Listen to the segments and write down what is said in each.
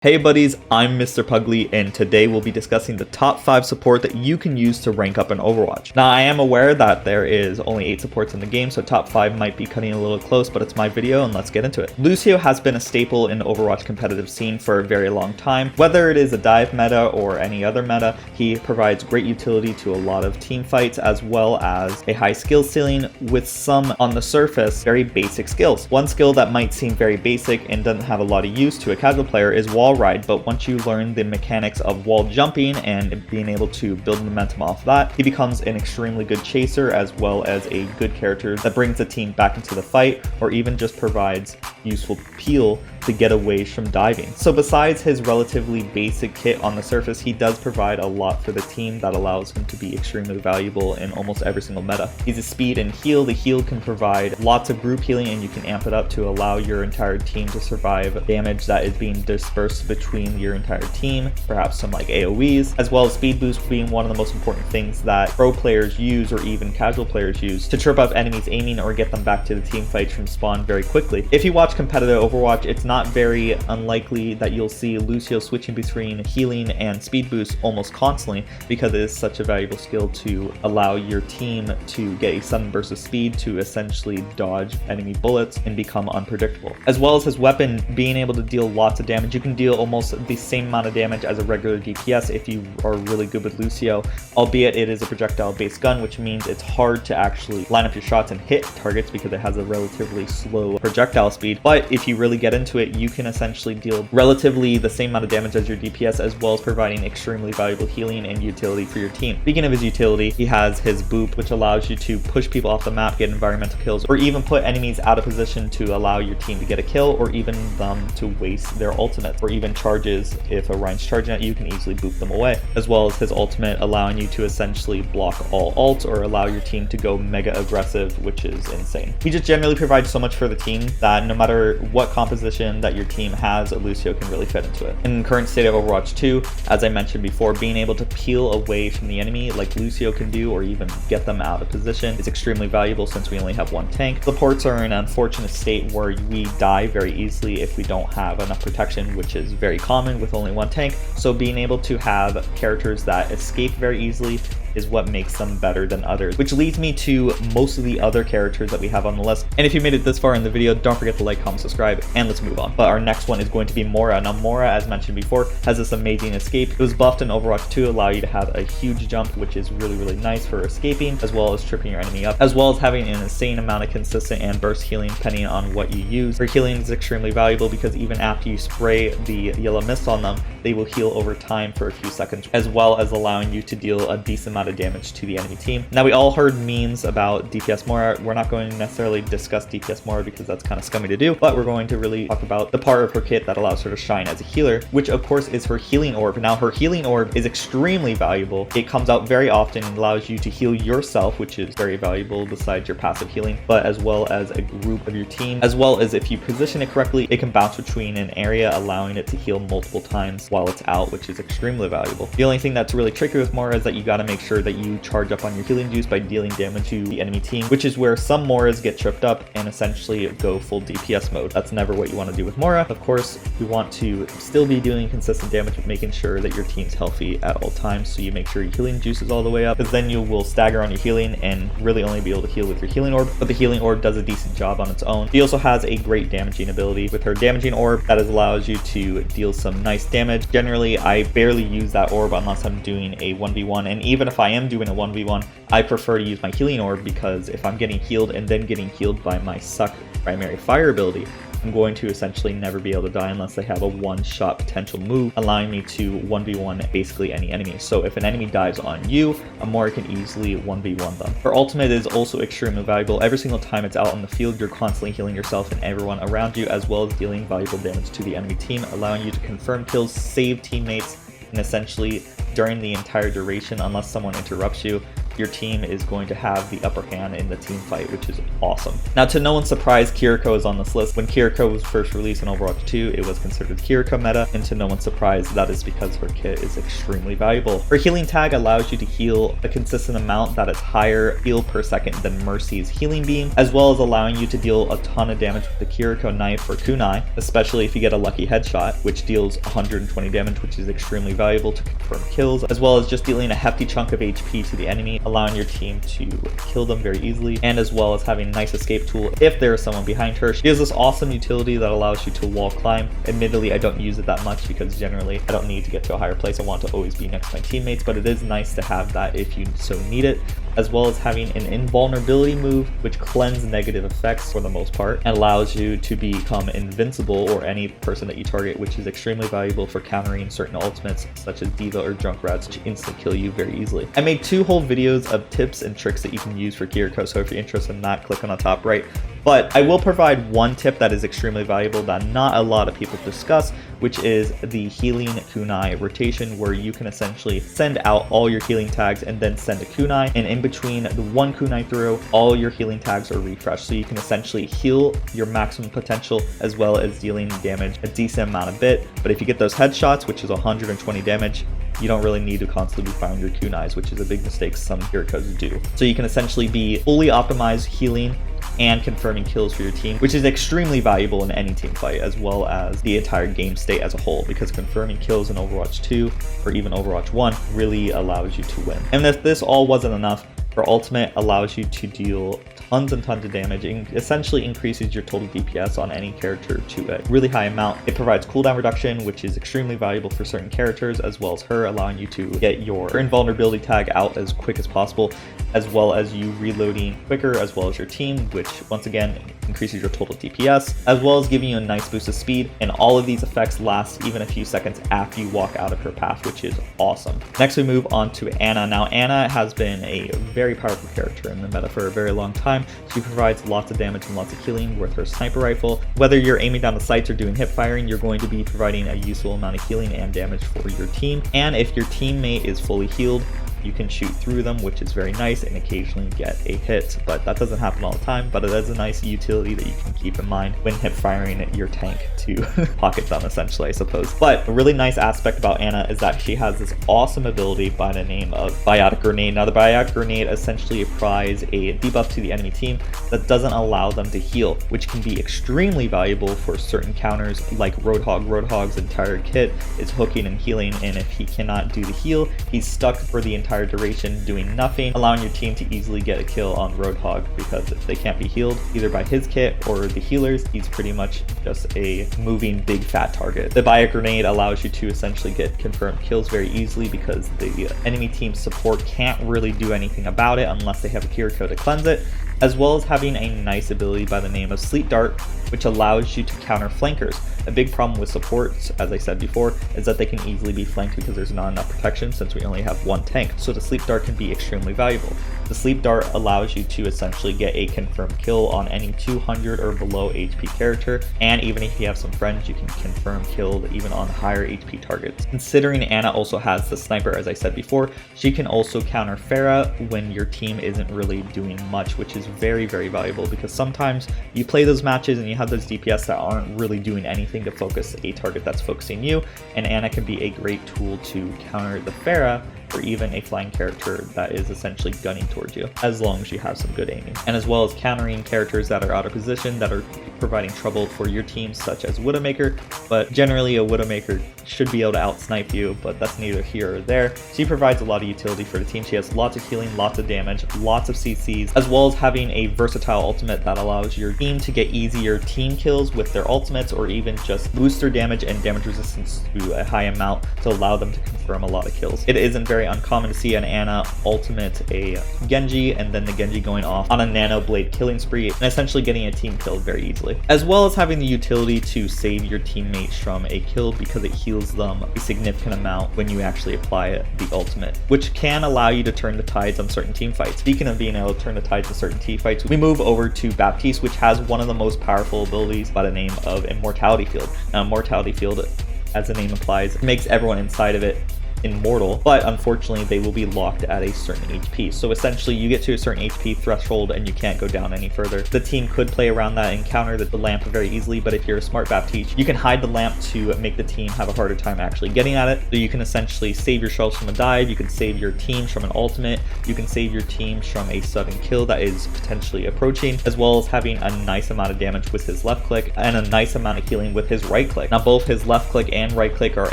Hey buddies, I'm Mr. Pugly, and today we'll be discussing the top 5 support that you can use to rank up in Overwatch. Now, I am aware that there is only 8 supports in the game, so top 5 might be cutting a little close, but it's my video and let's get into it. Lucio has been a staple in the Overwatch competitive scene for a very long time. Whether it is a dive meta or any other meta, he provides great utility to a lot of team fights as well as a high skill ceiling with some, on the surface, very basic skills. One skill that might seem very basic and doesn't have a lot of use to a casual player is wall ride, but once you learn the mechanics of wall jumping and being able to build momentum off that, he becomes an extremely good chaser as well as a good character that brings the team back into the fight or even just provides useful peel to get away from diving. So besides his relatively basic kit on the surface, he does provide a lot for the team that allows him to be extremely valuable in almost every single meta. He's a speed and heal. The heal can provide lots of group healing and you can amp it up to allow your entire team to survive damage that is being dispersed between your entire team, perhaps some like AoEs, as well as speed boost being one of the most important things that pro players use or even casual players use to trip up enemies aiming or get them back to the team fights from spawn very quickly. If you watch competitive Overwatch, it's not very unlikely that you'll see Lucio switching between healing and speed boost almost constantly because it is such a valuable skill to allow your team to get a sudden burst of speed to essentially dodge enemy bullets and become unpredictable. As well as his weapon being able to deal lots of damage. You can deal almost the same amount of damage as a regular DPS if you are really good with Lucio, albeit it is a projectile based gun, which means it's hard to actually line up your shots and hit targets because it has a relatively slow projectile speed. But if you really get into it, you can essentially deal relatively the same amount of damage as your DPS as well as providing extremely valuable healing and utility for your team. Speaking of his utility, he has his boop, which allows you to push people off the map, get environmental kills, or even put enemies out of position to allow your team to get a kill or even them to waste their ultimates, or even charges. If a Ryan's charging at you, you can easily boop them away, as well as his ultimate allowing you to essentially block all ults or allow your team to go mega aggressive, which is insane. He just generally provides so much for the team that no matter what composition that your team has, Lucio can really fit into it. In the current state of Overwatch 2, as I mentioned before, being able to peel away from the enemy like Lucio can do or even get them out of position is extremely valuable since we only have one tank. Supports are in an unfortunate state where we die very easily if we don't have enough protection, which is very common with only one tank, so being able to have characters that escape very easily is what makes them better than others, which leads me to most of the other characters that we have on the list. And if you made it this far in the video, don't forget to like, comment, subscribe, and let's move on. But our next one is going to be Moira. Now Moira, as mentioned before, has this amazing escape. It was buffed in Overwatch 2 to allow you to have a huge jump, which is really nice for escaping, as well as tripping your enemy up, as well as having an insane amount of consistent and burst healing depending on what you use. Her healing is extremely valuable because even after you spray the yellow mist on them, they will heal over time for a few seconds, as well as allowing you to deal a decent amount of damage to the enemy team. Now, we all heard memes about DPS Moira. We're not going to necessarily discuss DPS Moira because that's kind of scummy to do, but we're going to really talk about the part of her kit that allows her to shine as a healer, which of course is her healing orb. Now, her healing orb is extremely valuable. It comes out very often and allows you to heal yourself, which is very valuable besides your passive healing, but as well as a group of your team, as well as if you position it correctly, it can bounce between an area, allowing it to heal multiple times while it's out, which is extremely valuable. The only thing that's really tricky with Moira is that you got to make sure that you charge up on your healing juice by dealing damage to the enemy team, which is where some Moiras get tripped up and essentially go full DPS mode. That's never what you want to do with Moira. Of course, you want to still be doing consistent damage, but making sure that your team's healthy at all times, so you make sure your healing juice is all the way up, because then you will stagger on your healing and really only be able to heal with your healing orb, but the healing orb does a decent job on its own. She also has a great damaging ability with her damaging orb that allows you to deal some nice damage. Generally, I barely use that orb unless I'm doing a 1v1, and even if I am doing a 1v1, I prefer to use my healing orb because if I'm getting healed and then getting healed by my suck primary fire ability, I'm going to essentially never be able to die unless they have a one-shot potential move, allowing me to 1v1 basically any enemy. So if an enemy dives on you, a Moira can easily 1v1 them. Her ultimate is also extremely valuable. Every single time it's out on the field, you're constantly healing yourself and everyone around you, as well as dealing valuable damage to the enemy team, allowing you to confirm kills, save teammates, and essentially during the entire duration, unless someone interrupts you, your team is going to have the upper hand in the team fight, which is awesome. Now, to no one's surprise, Kiriko is on this list. When Kiriko was first released in Overwatch 2, it was considered Kiriko meta, and to no one's surprise, that is because her kit is extremely valuable. Her healing tag allows you to heal a consistent amount that is higher heal per second than Mercy's healing beam, as well as allowing you to deal a ton of damage with the Kiriko knife or kunai, especially if you get a lucky headshot, which deals 120 damage, which is extremely valuable to confirm kills, as well as just dealing a hefty chunk of HP to the enemy, allowing your team to kill them very easily, and as well as having a nice escape tool if there is someone behind her. She has this awesome utility that allows you to wall climb. Admittedly, I don't use it that much because generally I don't need to get to a higher place. I want to always be next to my teammates, but it is nice to have that if you so need it, as well as having an invulnerability move which cleanses negative effects for the most part and allows you to become invincible or any person that you target, which is extremely valuable for countering certain ultimates such as Diva or Junkrats, which instantly kill you very easily. I made 2 whole videos of tips and tricks that you can use for Kiriko, so if you're interested in that, click on the top right. But I will provide one tip that is extremely valuable that not a lot of people discuss, which is the healing kunai rotation, where you can essentially send out all your healing tags and then send a kunai, and in between the one kunai throw, all your healing tags are refreshed, so you can essentially heal your maximum potential as well as dealing damage a decent amount of bit. But if you get those headshots, which is 120 damage, you don't really need to constantly be firing your kunais, which is a big mistake some Kirikos do. So you can essentially be fully optimized healing and confirming kills for your team, which is extremely valuable in any team fight, as well as the entire game state as a whole, because confirming kills in Overwatch 2 or even Overwatch 1 really allows you to win. And if this all wasn't enough, her ultimate allows you to deal tons and tons of damage and essentially increases your total DPS on any character to a really high amount. It provides cooldown reduction, which is extremely valuable for certain characters, as well as her, allowing you to get your invulnerability tag out as quick as possible, as well as you reloading quicker, as well as your team, which once again increases your total DPS, as well as giving you a nice boost of speed. And all of these effects last even a few seconds after you walk out of her path, which is awesome. Next, we move on to Ana. Now, Ana has been a very powerful character in the meta for a very long time. She provides lots of damage and lots of healing with her sniper rifle. Whether you're aiming down the sights or doing hip firing, you're going to be providing a useful amount of healing and damage for your team. And if your teammate is fully healed, you can shoot through them, which is very nice, and occasionally get a hit, but that doesn't happen all the time. But it is a nice utility that you can keep in mind when hip firing your tank to pocket them, essentially, I suppose. But a really nice aspect about Ana is that she has this awesome ability by the name of Biotic Grenade. Now, the Biotic Grenade essentially applies a debuff to the enemy team that doesn't allow them to heal, which can be extremely valuable for certain counters like Roadhog. Roadhog's entire kit is hooking and healing, and if he cannot do the heal, he's stuck for the entire duration doing nothing, allowing your team to easily get a kill on Roadhog, because if they can't be healed either by his kit or the healers, he's pretty much just a moving big fat target. The Biotic Grenade allows you to essentially get confirmed kills very easily because the enemy team support can't really do anything about it unless they have a Kiriko to cleanse it, as well as having a nice ability by the name of Sleep Dart, which allows you to counter flankers. A big problem with supports, as I said before, is that they can easily be flanked because there's not enough protection since we only have one tank, so the Sleep Dart can be extremely valuable. The Sleep Dart allows you to essentially get a confirmed kill on any 200 or below HP character, and even if you have some friends, you can confirm kill even on higher HP targets. Considering Ana also has the sniper, as I said before, she can also counter Pharah when your team isn't really doing much, which is very, very valuable, because sometimes you play those matches and you have those DPS that aren't really doing anything to focus a target that's focusing you, and Ana can be a great tool to counter the Pharah or even a flying character that is essentially gunning towards you, as long as you have some good aiming. And as well as countering characters that are out of position, that are providing trouble for your team, such as Widowmaker, but generally a Widowmaker should be able to outsnipe you, but that's neither here or there. She provides a lot of utility for the team. She has lots of healing, lots of damage, lots of CCs, as well as having a versatile ultimate that allows your team to get easier team kills with their ultimates, or even just boost their damage and damage resistance to a high amount to allow them to confirm a lot of kills. It isn't very uncommon to see an Ana ultimate a Genji, and then the Genji going off on a nano blade killing spree and essentially getting a team killed very easily, as well as having the utility to save your teammates from a kill because it heals them a significant amount when you actually apply the ultimate, which can allow you to turn the tides on certain team fights. Speaking of being able to turn the tides on certain team fights, we move over to Baptiste, which has one of the most powerful abilities by the name of Immortality Field. Now, Immortality Field, as the name implies, makes everyone inside of it immortal, but unfortunately they will be locked at a certain HP. So essentially you get to a certain HP threshold and you can't go down any further. The team could play around that and counter the lamp very easily, but if you're a smart Baptiste, you can hide the lamp to make the team have a harder time actually getting at it. So you can essentially save yourselves from a dive, you can save your teams from an ultimate, you can save your teams from a sudden kill that is potentially approaching, as well as having a nice amount of damage with his left click and a nice amount of healing with his right click. Now both his left click and right click are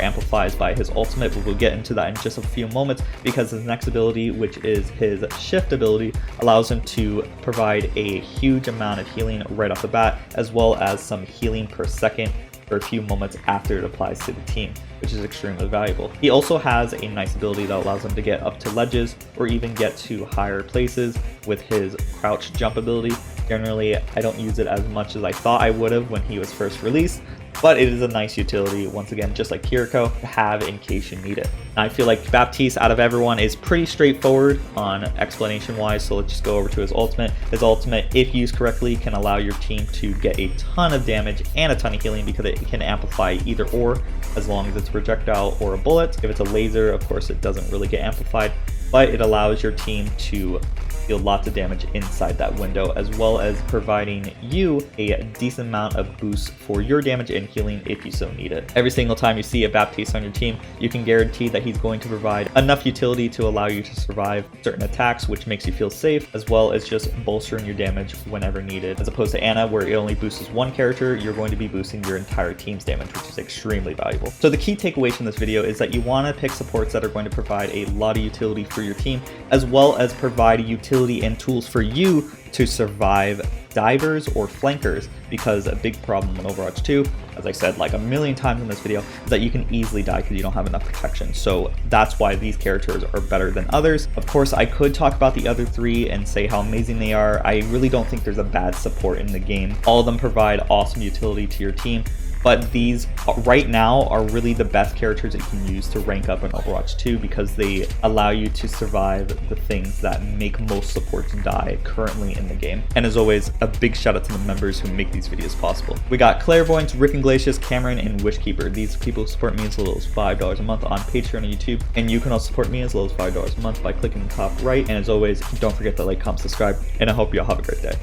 amplified by his ultimate, but we'll get into that in just a few moments, because his next ability, which is his shift ability, allows him to provide a huge amount of healing right off the bat, as well as some healing per second for a few moments after it applies to the team, which is extremely valuable. He also has a nice ability that allows him to get up to ledges or even get to higher places with his crouch jump ability. Generally, I don't use it as much as I thought I would have when he was first released, but it is a nice utility, once again, just like Kiriko, to have in case you need it. And I feel like Baptiste, out of everyone, is pretty straightforward on explanation-wise, so let's just go over to his ultimate. His ultimate, if used correctly, can allow your team to get a ton of damage and a ton of healing, because it can amplify either or, as long as it's a projectile or a bullet. If it's a laser, of course, it doesn't really get amplified, but it allows your team to deal lots of damage inside that window, as well as providing you a decent amount of boost for your damage and healing if you so need it. Every single time you see a Baptiste on your team, you can guarantee that he's going to provide enough utility to allow you to survive certain attacks, which makes you feel safe, as well as just bolstering your damage whenever needed. As opposed to Anna, where it only boosts one character, you're going to be boosting your entire team's damage, which is extremely valuable. So the key takeaway from this video is that you want to pick supports that are going to provide a lot of utility for your team, as well as provide a utility and tools for you to survive divers or flankers, because a big problem in Overwatch 2, as I said like a million times in this video, is that you can easily die because you don't have enough protection. So that's why these characters are better than others. Of course, I could talk about the other three and say how amazing they are. I really don't think there's a bad support in the game. All of them provide awesome utility to your team, but these right now are really the best characters that you can use to rank up in Overwatch 2, because they allow you to survive the things that make most supports die currently in the game. And as always, a big shout out to the members who make these videos possible. We got Clairvoyance, Rick and Glacius, Cameron, and Wishkeeper. These people support me as little as $5 a month on Patreon and YouTube, and you can also support me as little as $5 a month by clicking the top right. And as always, don't forget to like, comment, subscribe, and I hope you all have a great day.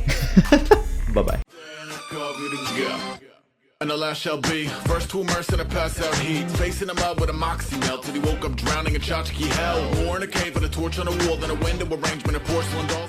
Bye-bye. And the last shall be first to immerse in a pass out heat, facing him out with a moxie melt till he woke up drowning in tchotchke hell. War in a cave with a torch on a wall, then a window arrangement of porcelain dolls.